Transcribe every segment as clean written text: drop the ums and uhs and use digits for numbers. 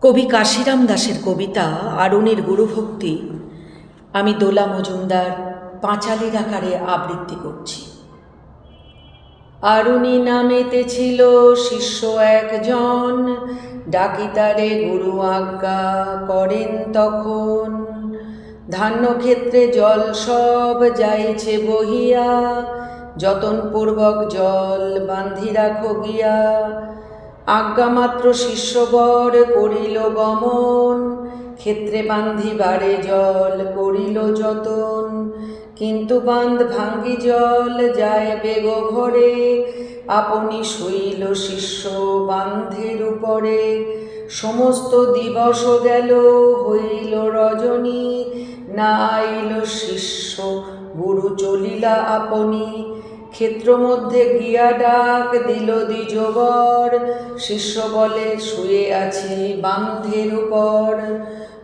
কবি কাশিরাম দাসের কবিতা আরুণের গুরুভক্তি আমি দোলা মজুমদার পাঁচালীর আকারে আবৃত্তি করছি। আরুণী নামেতে ছিল শিষ্য একজন, ডাকিতারে গুরু আজ্ঞা করেন তখন। ধান্যক্ষেত্রে জল সব যাইছে বহিয়া, যতনপূর্বক জল বান্ধি রাখো গিয়া। আজ্ঞামাত্র শিষ্যবর করিল গমন, ক্ষেত্রে বান্ধিবারে জল করিল যতন। কিন্তু বাঁধ ভাঙ্গি জল যায় বেগ ঘরে, আপনি শুইল শিষ্য বান্ধের উপরে। সমস্ত দিবস গেল হইল রজনী, না আইল শিষ্য গুরু চলিলা আপনি। ক্ষেত্র মধ্যে গিয়া ডাক দিল দ্বিজবর, শিষ্য বলে শুয়ে আছি বান্ধের উপর।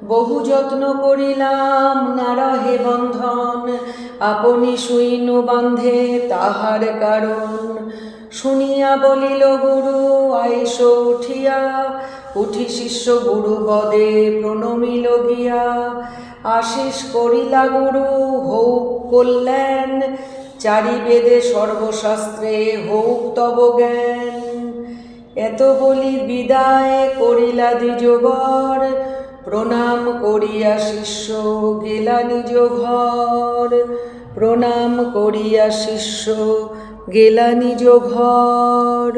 বহু যত্ন করিলাম না রহে বন্ধন, আপনি শুইনু বান্ধে তাহার কারণ। শুনিয়া বলিল গুরু আইস উঠিয়া, উঠি শিষ্য গুরু পদে প্রণমিল গিয়া। আশিস করিলা গুরু হউক কল্যাণ, চারি বেদে সর্বশাস্ত্রে হউক তব জ্ঞান। এত বলি বিদায় করিলা দ্বিজবর, প্রণাম করিয়া শিষ্য গেলা নিজ ঘর। প্রণাম করিয়া শিষ্য গেলা নিজ ঘর।